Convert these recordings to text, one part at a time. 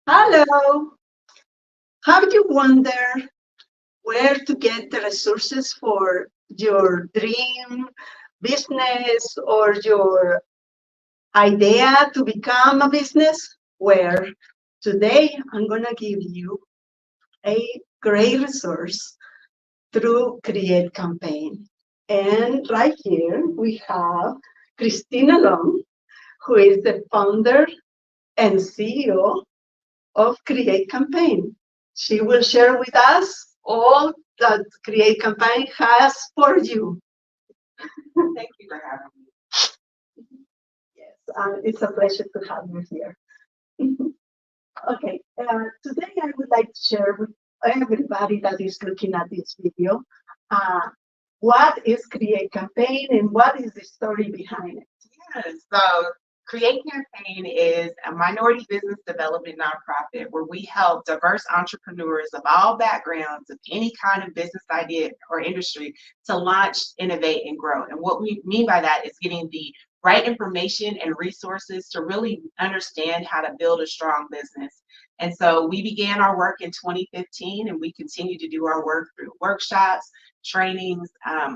Hello. Have you wondered where to get the resources for your dream business or your idea to become a business? Where today I'm going to give you a great resource through Create Campaign. And right here we have Christina Long, who is the founder and CEO of Create Campaign. She will share with us all that Create Campaign has for you. Thank you for having me. Yes, it's a pleasure to have you here. Okay, today I would like to share with everybody that is looking at this video uh, what is Create Campaign and what is the story behind it. Yes, so Create Campaign is a minority business development nonprofit where we help diverse entrepreneurs of all backgrounds, of any kind of business idea or industry, to launch, innovate, and grow. And what we mean by that is getting the right information and resources to really understand how to build a strong business. And so we began our work in 2015, and we continue to do our work through workshops, trainings,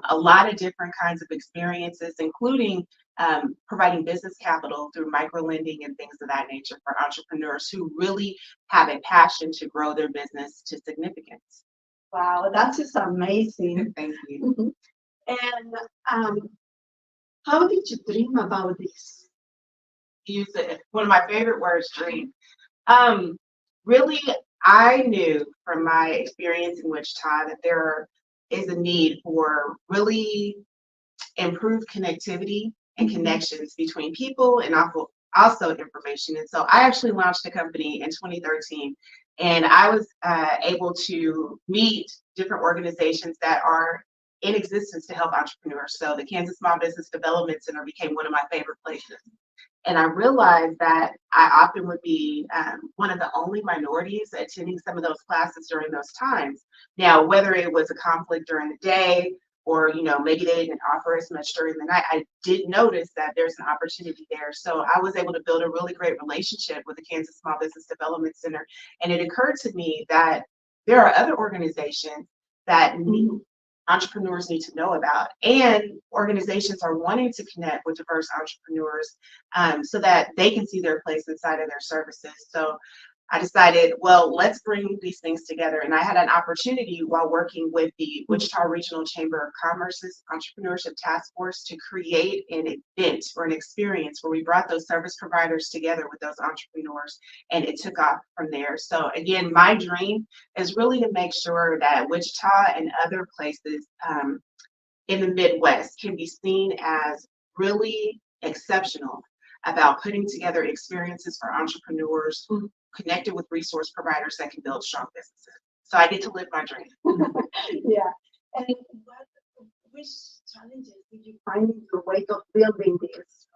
a lot of different kinds of experiences, including providing business capital through micro lending and things of that nature for entrepreneurs who really have a passion to grow their business to significance. Wow, that is amazing. Thank you. And how did you dream about this? Use it. One of my favorite words, dream. Um, Really, I knew from my experience in Wichita that there is a need for really improved connectivity and connections between people and also information. And so I actually launched a company in 2013, and I was able to meet different organizations that are in existence to help entrepreneurs. So the Kansas Small Business Development Center became one of my favorite places. And I realized that I often would be one of the only minorities attending some of those classes during those times. Now, whether it was a conflict during the day or maybe they didn't offer as much during the night, I did notice that there's an opportunity there. So I was able to build a really great relationship with the Kansas Small Business Development Center. And it occurred to me that there are other organizations that entrepreneurs need to know about, and organizations are wanting to connect with diverse entrepreneurs so that they can see their place inside of their services. So I decided, well, let's bring these things together. And I had an opportunity while working with the Wichita Regional Chamber of Commerce's Entrepreneurship Task Force to create an event or an experience where we brought those service providers together with those entrepreneurs, and it took off from there. So again, my dream is really to make sure that Wichita and other places in the Midwest can be seen as really exceptional about putting together experiences for entrepreneurs connected with resource providers that can build strong businesses. So I get to live my dream. Yeah. And which challenges did you find in your way of building this?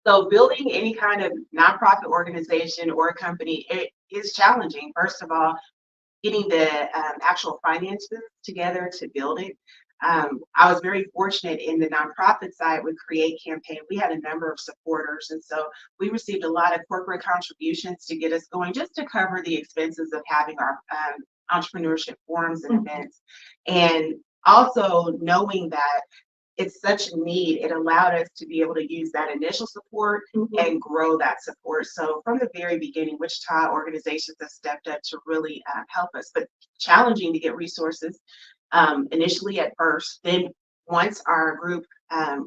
So building any kind of nonprofit organization or company, it is challenging. First of all, getting the actual finances together to build it. I was very fortunate in the nonprofit side with Create Campaign. We had a number of supporters, and so we received a lot of corporate contributions to get us going, just to cover the expenses of having our entrepreneurship forums and events. And also knowing that it's such a need, it allowed us to be able to use that initial support and grow that support. So from the very beginning, Wichita organizations have stepped up to really help us, but challenging to get resources initially at first. Then once our group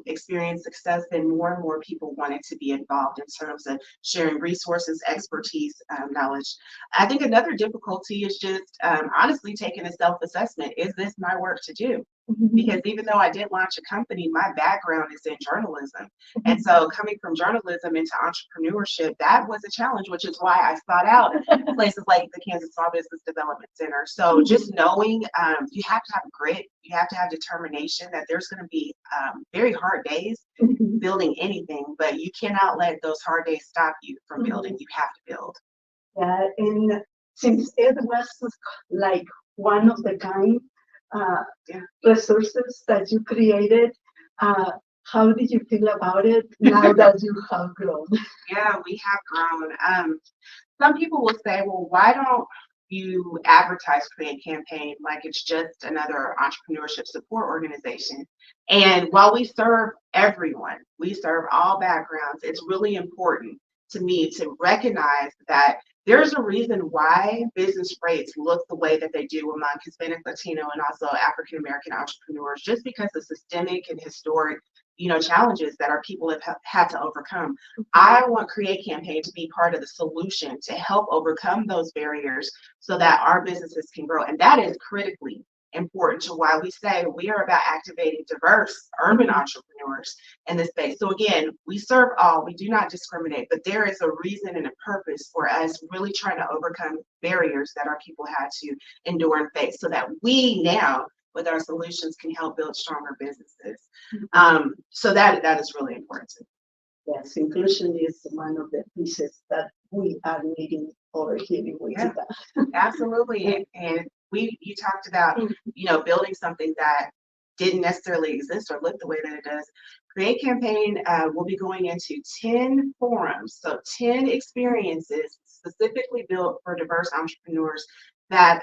experienced success, then more and more people wanted to be involved in terms of sharing resources, expertise, knowledge. I think another difficulty is just honestly taking a self-assessment. Is this my work to do? Because even though I did launch a company, my background is in journalism. And so coming from journalism into entrepreneurship, that was a challenge, which is why I sought out places like the Kansas Small Business Development Center. So just knowing you have to have grit, you have to have determination that there's going to be very hard days building anything, but you cannot let those hard days stop you from building. You have to build. Yeah, and since it was like one of the kind resources that you created, how did you feel about it now that you have grown? Yeah, we have grown. some people will say, well, why don't you advertise Create Campaign like it's just another entrepreneurship support organization? And while we serve everyone, we serve all backgrounds, it's really important to me to recognize that there's a reason why business rates look the way that they do among Hispanic, Latino, and also African American entrepreneurs, just because of systemic and historic, challenges that our people have had to overcome. I want Create Campaign to be part of the solution to help overcome those barriers so that our businesses can grow. And that is critically important to why we say we are about activating diverse urban entrepreneurs in this space. So again, we serve all, we do not discriminate, but there is a reason and a purpose for us really trying to overcome barriers that our people had to endure and face so that we now with our solutions can help build stronger businesses. So that is really important to me. Yes, inclusion is one of the pieces that we are needing over here in Wichita. Absolutely. And you talked about, building something that didn't necessarily exist or look the way that it does. Create Campaign will be going into 10 forums, so 10 experiences specifically built for diverse entrepreneurs that,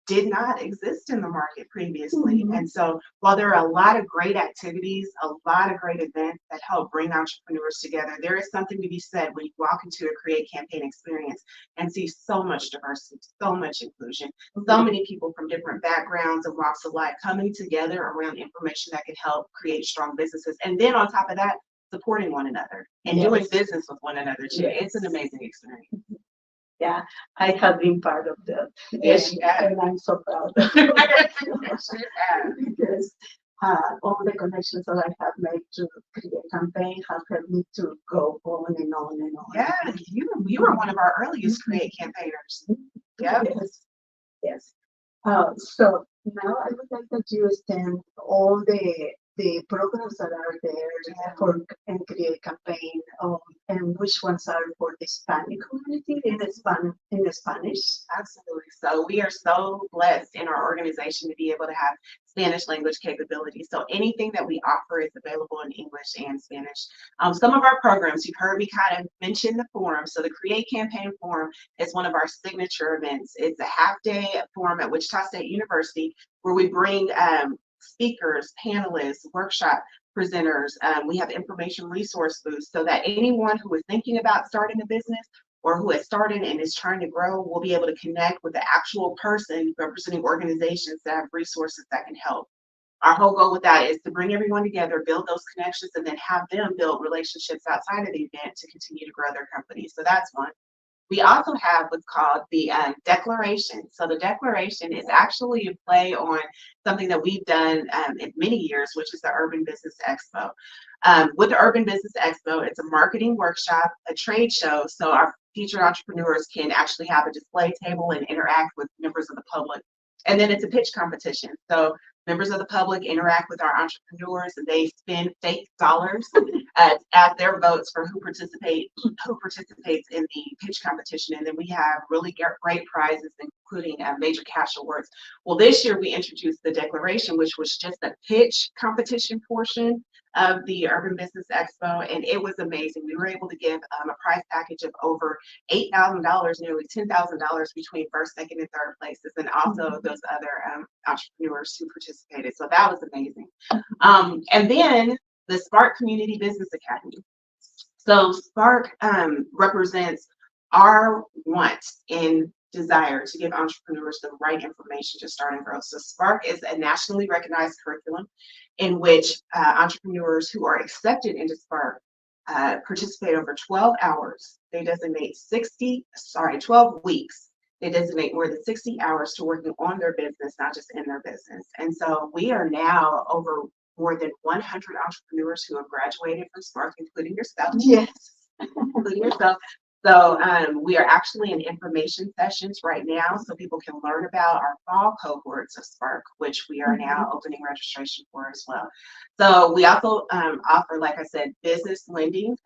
did not exist in the market previously. And so while there are a lot of great activities, a lot of great events that help bring entrepreneurs together, there is something to be said when you walk into a Create Campaign experience and see so much diversity, so much inclusion, so many people from different backgrounds and walks of life coming together around information that can help create strong businesses. And then on top of that, supporting one another and doing business with one another too. It's an amazing experience. Yeah, I have been part of that. Yes, you have. And I'm so proud. Because all the connections that I have made to Create Campaign have helped me to go on and on and on. Yeah, you were one of our earliest Create campaigners. Yeah. Yes. So now I would like that you extend all the programs that are there for and Create Campaign, and which ones are for the Hispanic community in Spanish. Absolutely. So we are so blessed in our organization to be able to have Spanish language capabilities. So anything that we offer is available in English and Spanish. Some of our programs, you've heard me kind of mention the forum. So the Create Campaign Forum is one of our signature events. It's a half-day forum at Wichita State University where we bring speakers, panelists, workshop presenters. We have information resource booths so that anyone who is thinking about starting a business or who has started and is trying to grow will be able to connect with the actual person representing organizations that have resources that can help. Our whole goal with that is to bring everyone together, build those connections, and then have them build relationships outside of the event to continue to grow their company. So that's one. We also have what's called the Declaration. So the Declaration is actually a play on something that we've done in many years, which is the Urban Business Expo. With the Urban Business Expo, it's a marketing workshop, a trade show, so our featured entrepreneurs can actually have a display table and interact with members of the public. And then it's a pitch competition. So members of the public interact with our entrepreneurs and they spend fake dollars as their votes for who participates in the pitch competition. And then we have really great prizes, including major cash awards. Well, this year we introduced the Declaration, which was just a pitch competition portion of the Urban Business Expo, and it was amazing. We were able to give a prize package of over $8,000, nearly $10,000 between first, second, and third places, and also those other entrepreneurs who participated. So that was amazing. And then the Spark Community Business Academy. So Spark represents our want and desire to give entrepreneurs the right information to start and grow. So Spark is a nationally recognized curriculum in which entrepreneurs who are accepted into Spark participate over 12 hours. They designate 12 weeks. They designate more than 60 hours to working on their business, not just in their business. And so we are now over more than 100 entrepreneurs who have graduated from Spark, including yourself. Yes. Including yourself. So we are actually in information sessions right now so people can learn about our fall cohorts of Spark, which we are now opening registration for as well. So we also offer, like I said, business lending.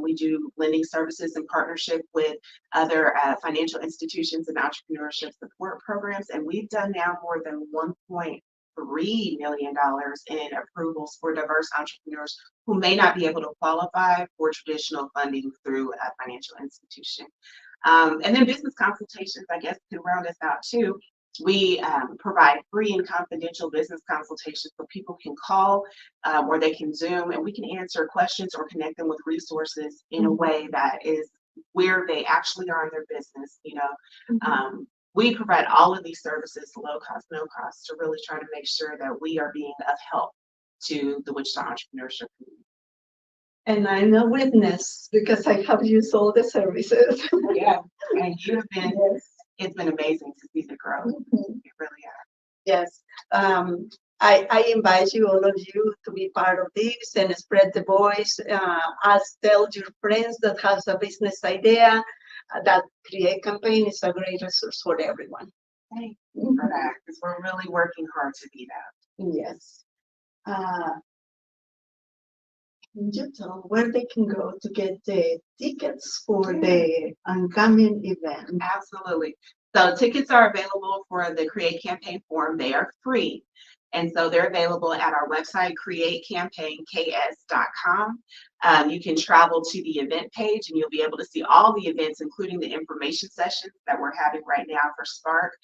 We do lending services in partnership with other financial institutions and entrepreneurship support programs. And we've done now more than $3 million in approvals for diverse entrepreneurs who may not be able to qualify for traditional funding through a financial institution. And then business consultations, I guess, to round us out too. We provide free and confidential business consultations so people can call or they can Zoom, and we can answer questions or connect them with resources in a way that is where they actually are in their business. We provide all of these services low cost, no cost, to really try to make sure that we are being of help to the Wichita entrepreneurship community. And I'm a witness because I have used all the services. Yeah, and you have been, Yes. it's been amazing to see the growth. Mhm. It really has. Yes. I invite you, all of you, to be part of this and spread the voice. Tell your friends that has a business idea. That Create Campaign is a great resource for everyone. Thank you for that, because we're really working hard to be that. Yes. Can you tell where they can go to get the tickets for the upcoming event? Absolutely. So tickets are available for the Create Campaign Forum. They are free. And so they're available at our website, createcampaignks.com. You can travel to the event page and you'll be able to see all the events, including the information sessions that we're having right now for Spark.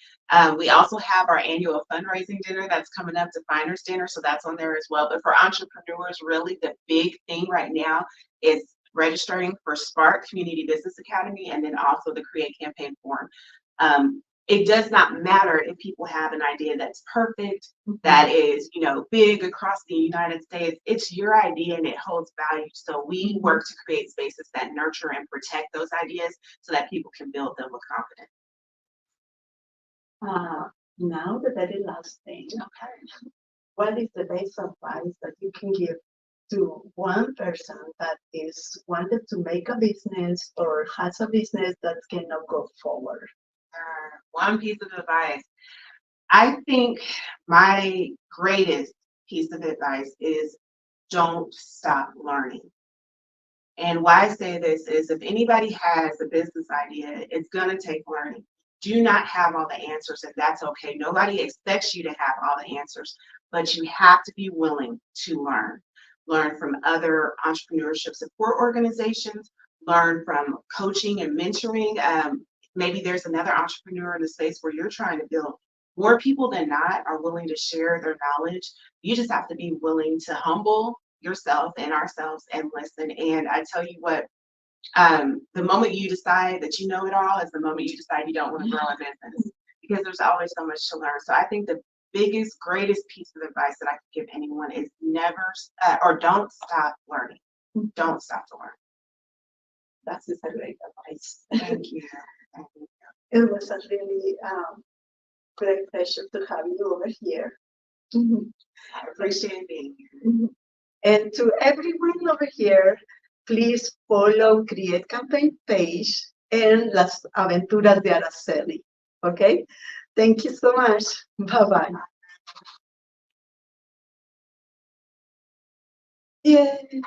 We also have our annual fundraising dinner that's coming up, the Finers Dinner, so that's on there as well. But for entrepreneurs, really the big thing right now is registering for Spark Community Business Academy and then also the Create Campaign Forum. It does not matter if people have an idea that's perfect, that is, big across the United States. It's your idea and it holds value. So we work to create spaces that nurture and protect those ideas so that people can build them with confidence. Now the very last thing. Okay. What is the best advice that you can give to one person that is wanted to make a business or has a business that cannot go forward? One piece of advice. I think my greatest piece of advice is don't stop learning. And why I say this is if anybody has a business idea, it's going to take learning. Do not have all the answers, and that's okay. Nobody expects you to have all the answers, but you have to be willing to learn. Learn from other entrepreneurship support organizations, learn from coaching and mentoring. Maybe there's another entrepreneur in the space where you're trying to build. More people than not are willing to share their knowledge. You just have to be willing to humble yourself and ourselves and listen. And I tell you what, the moment you decide that you know it all is the moment you decide you don't want to grow a business, because there's always so much to learn. So I think the biggest, greatest piece of advice that I could give anyone is never or don't stop learning. Don't stop to learn. That is a great advice. Thank you. It was a really great pleasure to have you over here. I appreciate being here. And to everyone over here, please follow Create Campaign page and Las Aventuras de Araceli. Okay? Thank you so much. Bye-bye. Yay.